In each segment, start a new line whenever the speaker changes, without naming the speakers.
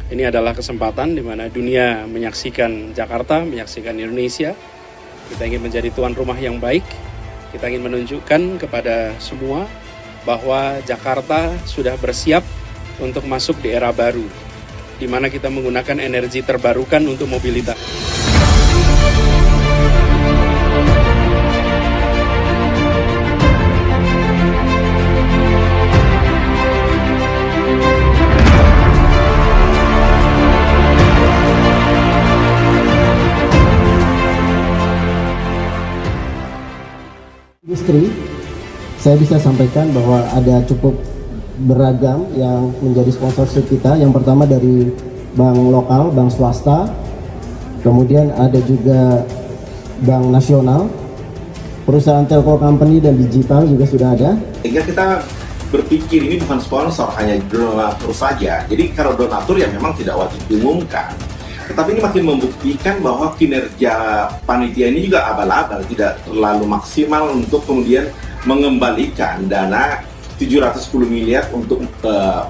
Ini adalah kesempatan di mana dunia menyaksikan Jakarta, menyaksikan Indonesia. Kita ingin menjadi tuan rumah yang baik. Kita ingin menunjukkan kepada semua bahwa Jakarta sudah bersiap untuk masuk di era baru, di mana kita menggunakan energi terbarukan untuk mobilitas.
Industri, saya bisa sampaikan bahwa ada cukup beragam yang menjadi sponsorship kita. Yang pertama dari bank lokal, bank swasta, kemudian ada juga bank nasional, perusahaan telco company dan digital juga sudah ada.
Sehingga kita berpikir ini bukan sponsor, hanya donatur saja. Jadi kalau donatur ya memang tidak wajib diumumkan. Tetapi ini makin membuktikan bahwa kinerja panitia ini juga abal-abal, tidak terlalu maksimal untuk kemudian mengembalikan dana 710 miliar untuk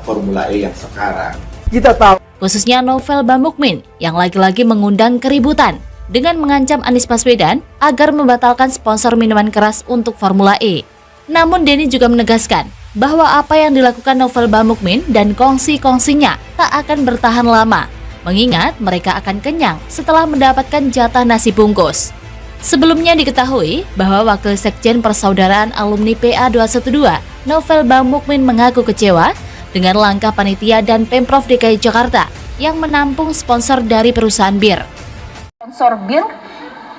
Formula E yang sekarang.
Kita tahu.
Khususnya Novel Bamukmin yang lagi-lagi mengundang keributan dengan mengancam Anies Baswedan agar membatalkan sponsor minuman keras untuk Formula E. Namun Denny juga menegaskan bahwa apa yang dilakukan Novel Bamukmin dan kongsi-kongsinya tak akan bertahan lama, mengingat mereka akan kenyang setelah mendapatkan jatah nasi bungkus. Sebelumnya diketahui bahwa Wakil Sekjen Persaudaraan Alumni PA 212, Novel Bamukmin mengaku kecewa dengan langkah panitia dan Pemprov DKI Jakarta yang menampung sponsor dari perusahaan bir.
Sponsor bir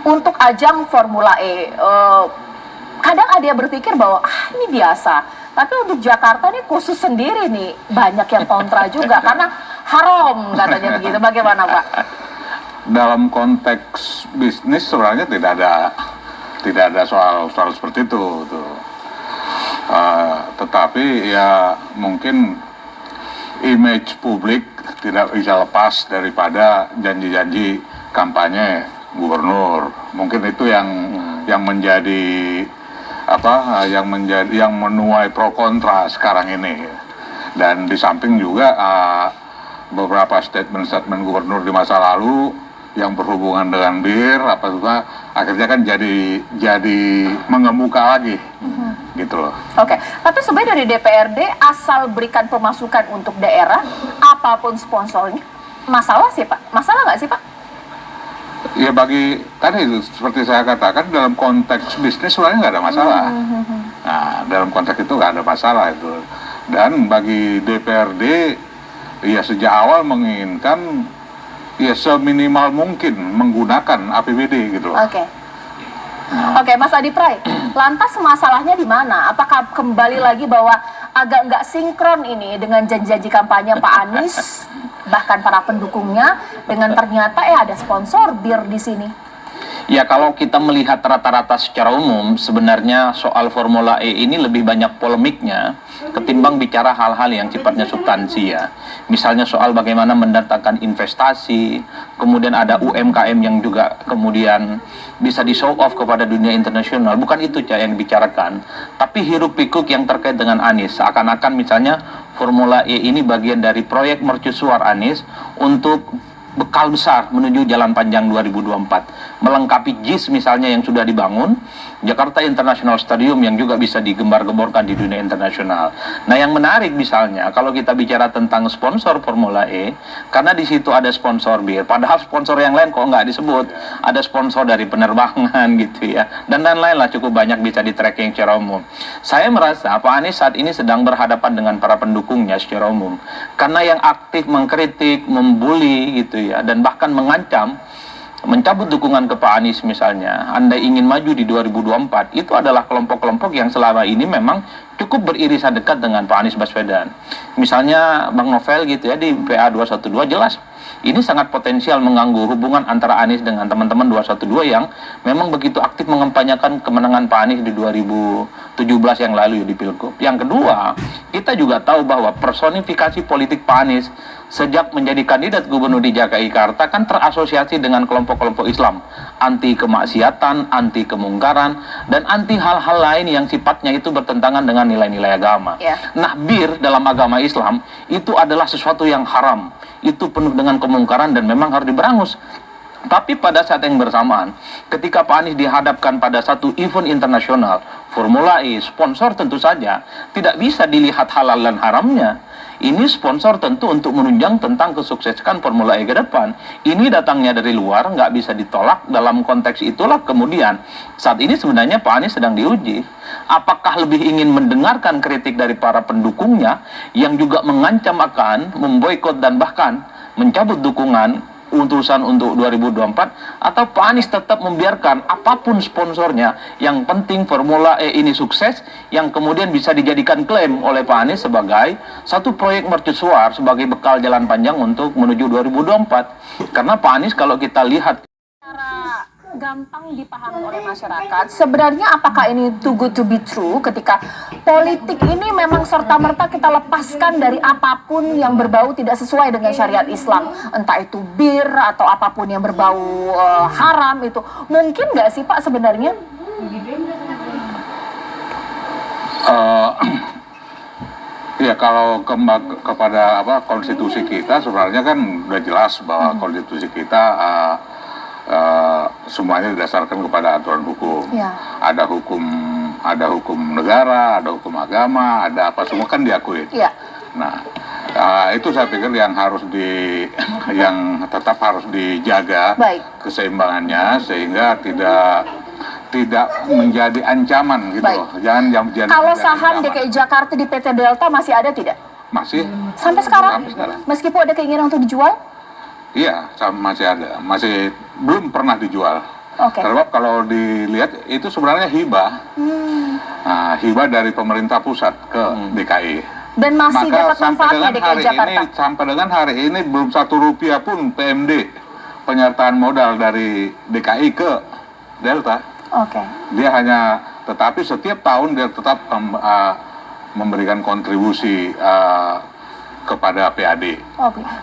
untuk ajang Formula E. Kadang ada yang berpikir bahwa ini biasa. Tapi untuk Jakarta ini khusus sendiri nih, banyak yang kontra juga karena haram katanya begitu. Bagaimana Pak?
Dalam konteks bisnis sebenarnya tidak ada soal seperti itu. Tetapi ya mungkin image publik tidak bisa lepas daripada janji-janji kampanye gubernur. Mungkin itu yang menjadi yang menuai pro kontra sekarang ini. Dan di samping juga beberapa statement gubernur di masa lalu yang berhubungan dengan bir akhirnya kan jadi mengemuka lagi. Gitu loh.
Oke, tapi sebenarnya dari DPRD asal berikan pemasukan untuk daerah apapun sponsornya, masalah sih Pak? Masalah nggak sih Pak?
Ya itu seperti saya katakan dalam konteks bisnis sebenarnya nggak ada masalah. Nah dalam konteks itu nggak ada masalah itu. Dan bagi DPRD ya sejak awal menginginkan ya seminimal mungkin menggunakan APBD gitu.
Oke, Mas Adi Pray, lantas masalahnya di mana? Apakah kembali lagi bahwa agak nggak sinkron ini dengan janji-janji kampanye Pak Anies, bahkan para pendukungnya, dengan ternyata ada sponsor bir di sini?
Ya kalau kita melihat rata-rata secara umum, sebenarnya soal Formula E ini lebih banyak polemiknya ketimbang bicara hal-hal yang sifatnya substansi ya. Misalnya soal bagaimana mendatangkan investasi, kemudian ada UMKM yang juga kemudian bisa di-show off kepada dunia internasional. Bukan itu yang dibicarakan, tapi hiruk-pikuk yang terkait dengan Anies. Seakan-akan misalnya Formula E ini bagian dari proyek mercusuar Anies untuk bekal besar menuju jalan panjang 2024, melengkapi JIS misalnya yang sudah dibangun, Jakarta International Stadium yang juga bisa digembar-gemborkan di dunia internasional. Nah yang menarik misalnya kalau kita bicara tentang sponsor Formula E, karena di situ ada sponsor bir, padahal sponsor yang lain kok nggak disebut, ada sponsor dari penerbangan gitu ya, dan lain-lain lah, cukup banyak bisa di tracking secara umum. Saya merasa Pak Anies saat ini sedang berhadapan dengan para pendukungnya secara umum, karena yang aktif mengkritik, membuli gitu ya, dan bahkan mengancam mencabut dukungan ke Pak Anies misalnya, Anda ingin maju di 2024, itu adalah kelompok-kelompok yang selama ini memang cukup beririsan dekat dengan Pak Anies Baswedan. Misalnya Bang Novel gitu ya di PA 212 jelas ini sangat potensial mengganggu hubungan antara Anies dengan teman-teman 212 yang memang begitu aktif mengempanyakan kemenangan Pak Anies di 2017 yang lalu di Pilgub. Yang kedua, kita juga tahu bahwa personifikasi politik Pak Anies sejak menjadi kandidat gubernur di Jakarta kan terasosiasi dengan kelompok-kelompok Islam, anti kemaksiatan, anti kemungkaran, dan anti hal-hal lain yang sifatnya itu bertentangan dengan nilai-nilai agama. Nah, bir dalam agama Islam itu adalah sesuatu yang haram, itu penuh dengan kemungkaran dan memang harus diberangus. Tapi pada saat yang bersamaan, ketika Pak Anies dihadapkan pada satu event internasional, Formula E, sponsor tentu saja tidak bisa dilihat halal dan haramnya. Ini sponsor tentu untuk menunjang tentang kesuksesan Formula E ke depan. Ini datangnya dari luar, nggak bisa ditolak. Dalam konteks itulah kemudian saat ini sebenarnya Pak Anies sedang diuji. Apakah lebih ingin mendengarkan kritik dari para pendukungnya yang juga mengancam akan memboikot dan bahkan mencabut dukungan utusan untuk 2024, atau Pak Anies tetap membiarkan apapun sponsornya, yang penting Formula E ini sukses, yang kemudian bisa dijadikan klaim oleh Pak Anies sebagai satu proyek mercusuar sebagai bekal jalan panjang untuk menuju 2024. Karena Pak Anies kalau kita lihat
Cara gampang dipahami oleh masyarakat, sebenarnya apakah ini too good to be true ketika politik ini memang serta-merta kita lepaskan dari apapun yang berbau tidak sesuai dengan syariat Islam, entah itu bir atau apapun yang berbau haram itu, mungkin nggak sih Pak sebenarnya?
Ya, kalau kepada konstitusi kita sebenarnya kan udah jelas bahwa konstitusi kita semuanya didasarkan kepada aturan hukum. Ada hukum negara, ada hukum agama, ada apa semua kan diakui. Nah, itu saya pikir yang tetap harus dijaga keseimbangannya sehingga tidak menjadi ancaman gitu. Jangan jadi.
Kalau saham DKI Jakarta di PT Delta masih ada tidak?
Masih.
Sampai sekarang? Meskipun ada keinginan untuk dijual?
Iya, masih ada, masih belum pernah dijual. Sebab kalau dilihat itu sebenarnya hibah, hibah dari pemerintah pusat ke DKI.
Dan masih dapat manfaatnya DKI Jakarta.
Sampai dengan hari ini belum Rp1 pun PMD penyertaan modal dari DKI ke Delta. Dia hanya, tetapi setiap tahun dia tetap memberikan kontribusi kepada PAD.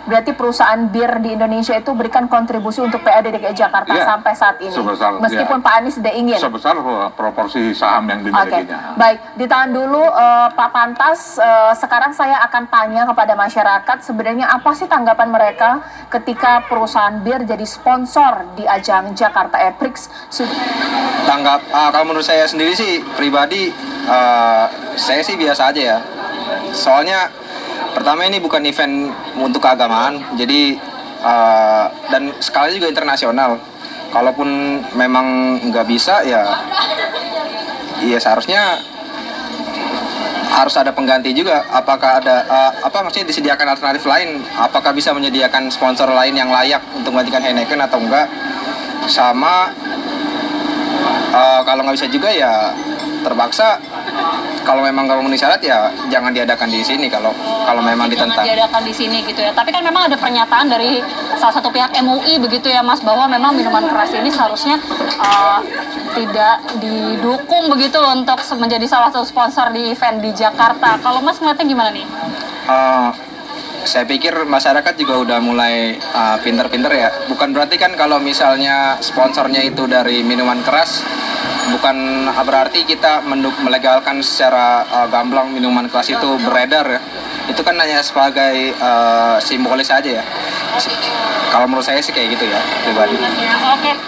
Berarti perusahaan bir di Indonesia itu berikan kontribusi untuk PAD DKI Jakarta sampai saat ini. Meskipun Pak Anies tidak ingin.
Sebesar proporsi saham yang dimilikinya.
Baik, ditahan dulu Pak Pantas. Sekarang saya akan tanya kepada masyarakat, sebenarnya apa sih tanggapan mereka ketika perusahaan bir jadi sponsor di ajang Jakarta Air Prix?
Kalau menurut saya sendiri sih pribadi, saya sih biasa aja ya. Soalnya pertama ini bukan event untuk keagamaan, jadi dan skala juga internasional. Kalaupun memang nggak bisa ya seharusnya harus ada pengganti juga. Apakah ada maksudnya disediakan alternatif lain? Apakah bisa menyediakan sponsor lain yang layak untuk menggantikan Heineken atau enggak? Sama kalau nggak bisa juga ya terpaksa. Kalau memang nggak memenuhi syarat ya jangan diadakan di sini kalau memang ditentang.
Jangan diadakan di sini gitu ya. Tapi kan memang ada pernyataan dari salah satu pihak MUI begitu ya Mas, bahwa memang minuman keras ini seharusnya tidak didukung begitu untuk menjadi salah satu sponsor di event di Jakarta. Kalau Mas melihatnya gimana nih?
Saya pikir masyarakat juga udah mulai pinter-pinter ya. Bukan berarti kan kalau misalnya sponsornya itu dari minuman keras, bukan berarti kita melegalkan secara gamblang minuman keras itu beredar ya. Itu kan hanya sebagai simbolis aja ya. Kalau menurut saya sih kayak gitu ya pribadi.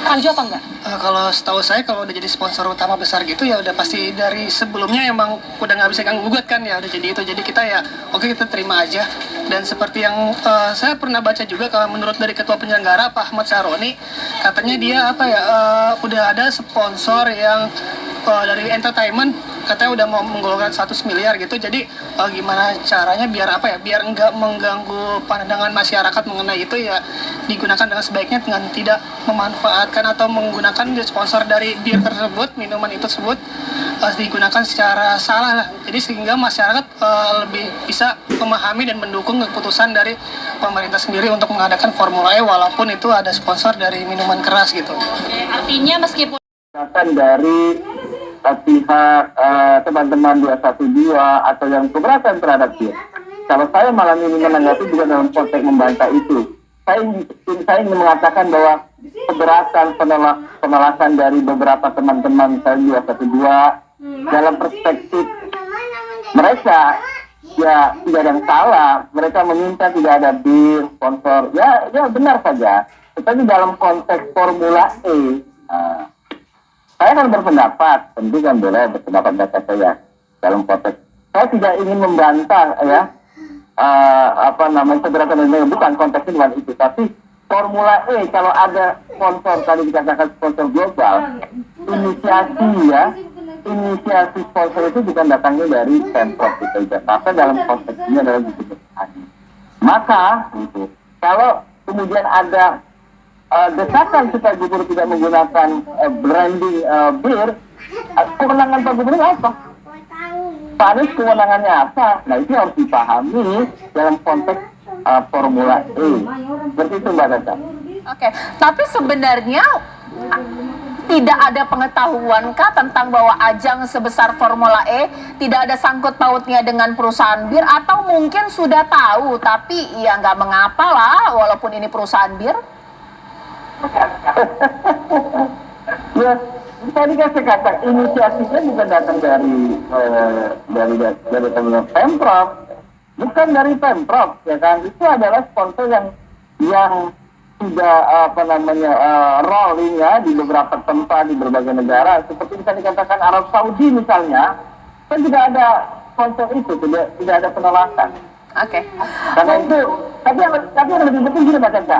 Kanjo apa enggak?
Kalau setahu saya kalau udah jadi sponsor utama besar gitu ya udah pasti dari sebelumnya emang udah nggak bisa ganggu gugat kan ya, udah jadi itu. Jadi kita ya kita terima aja. Dan seperti yang saya pernah baca juga, kalau menurut dari ketua penyelenggara Pak Ahmad Saroni, katanya dia udah ada sponsor yang dari entertainment katanya udah mau menggolongkan 100 miliar gitu. Jadi gimana caranya biar biar nggak mengganggu pandangan masyarakat mengenai itu ya, digunakan dengan sebaiknya dengan tidak memanfaatkan atau menggunakan sponsor dari bir tersebut, minuman itu tersebut digunakan secara salah lah. Jadi sehingga masyarakat lebih bisa memahami dan mendukung keputusan dari pemerintah sendiri untuk mengadakan Formula E walaupun itu ada sponsor dari minuman keras gitu.
Artinya meskipun
dari pihak teman-teman 212 atau yang keberatan terhadap dia, Kalau saya malam ini menanggapi juga dalam konteks membantah itu. Saya ingin mengatakan bahwa keberatan penolakan dari beberapa teman-teman saya 212 dalam perspektif mereka ya tidak ada yang salah. Mereka meminta tidak ada bir, sponsor, ya benar saja. Tetapi dalam konteks Formula E, saya kan berpendapat, tentu kan boleh berpendapat data saya dalam konteks. Saya tidak ingin membantah ya keberatan dan bukan konteksnya bukan itu, tapi Formula E kalau ada sponsor tadi dikatakan sponsor global, inisiasi sponsor itu bukan datangnya dari Pemprov DKI Jakarta dalam konteks ini adalah dibutuhkan. Maka gitu, kalau kemudian ada desakan supaya gubernur tidak menggunakan branding bir, kewenangan Pak Gubernur apa? Pak Anies kewenangannya apa? Nah itu harus dipahami dalam konteks Formula E. Seperti itu Mbak Caca.
Oke, tapi sebenarnya tidak ada pengetahuankah tentang bahwa ajang sebesar Formula E tidak ada sangkut pautnya dengan perusahaan bir, atau mungkin sudah tahu tapi ya nggak mengapa lah walaupun ini perusahaan bir?
Ya, tadi kan saya katakan inisiasinya bukan datang dari Pemprov, bukan dari Pemprov, ya kan? Itu adalah sponsor yang sudah rolling ya di beberapa tempat di berbagai negara, seperti bisa dikatakan Arab Saudi misalnya, kan tidak ada sponsor itu, tidak ada penolakan.
Oke.
Karena itu, tapi yang lebih penting gini Mbak Caca,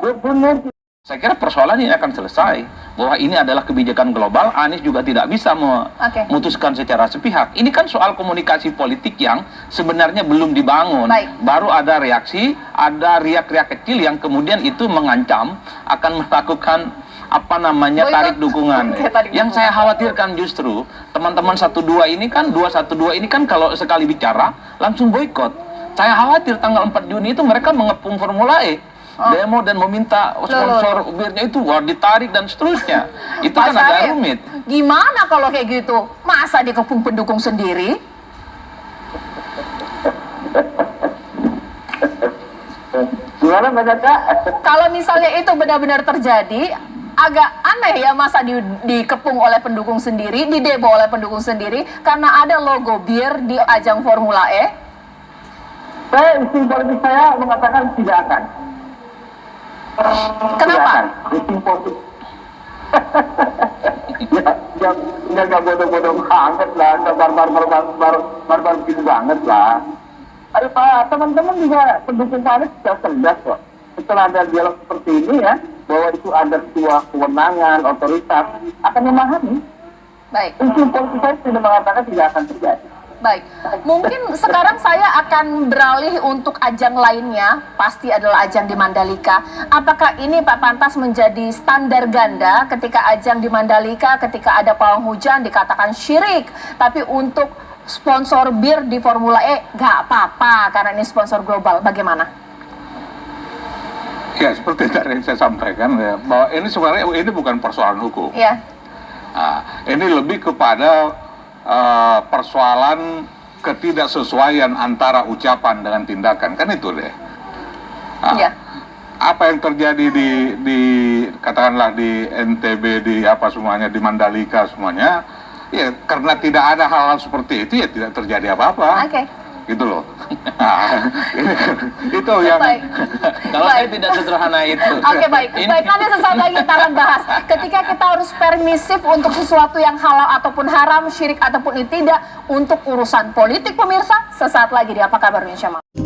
Gubernur.
Saya kira persoalan ini akan selesai, bahwa ini adalah kebijakan global. Anies juga tidak bisa memutuskan secara sepihak. Ini kan soal komunikasi politik yang sebenarnya belum dibangun. Baru ada reaksi, ada riak-riak kecil yang kemudian itu mengancam akan melakukan tarik dukungan. Yang saya khawatirkan justru teman-teman 12 ini kan kalau sekali bicara langsung boikot. Saya khawatir tanggal 4 Juni itu mereka mengepung Formula E. Demo dan meminta sponsor birnya itu ditarik dan seterusnya. Itu kan agak rumit.
Gimana kalau kayak gitu? Masa dikepung pendukung sendiri?
Gimana Mbak Caca?
Kalau misalnya itu benar-benar terjadi, agak aneh ya masa dikepung oleh pendukung sendiri, didemo oleh pendukung sendiri karena ada logo bir di ajang Formula E?
Saya, insting politik saya mengatakan tidak akan.
Kenapa?
Nggak bodoh-bodoh banget lah, nggak barbar begitu banget lah. Ayo Pak, teman-teman juga pendukung Pak Anies sudah cerdas kok. Setelah ada dialog seperti ini ya, bahwa itu ada sebuah kewenangan, otoritas, akan memahami.
Baik.
Insting politik saya sudah mengatakan tidak akan terjadi.
Baik, mungkin sekarang saya akan beralih untuk ajang lainnya, pasti adalah ajang di Mandalika. Apakah ini Pak Pantas menjadi standar ganda ketika ajang di Mandalika, ketika ada pawang hujan dikatakan syirik, tapi untuk sponsor bir di Formula E nggak apa-apa karena ini sponsor global, bagaimana?
Ya seperti tadi yang saya sampaikan ya, bahwa ini sebenarnya ini bukan persoalan hukum.
Iya.
Nah, ini lebih kepada persoalan ketidaksesuaian antara ucapan dengan tindakan, kan itu deh. Nah, apa yang terjadi di katakanlah di NTB, di semuanya, di Mandalika semuanya, ya karena tidak ada hal-hal seperti itu ya tidak terjadi apa-apa. Gitu loh. Itu yang
kalau saya tidak sederhana itu.
Baik, nanti sesaat lagi kita akan bahas. Ketika kita harus permisif untuk sesuatu yang halal ataupun haram, syirik ataupun tidak, untuk urusan politik pemirsa, sesaat lagi di Apa Kabar Indonesia Malam.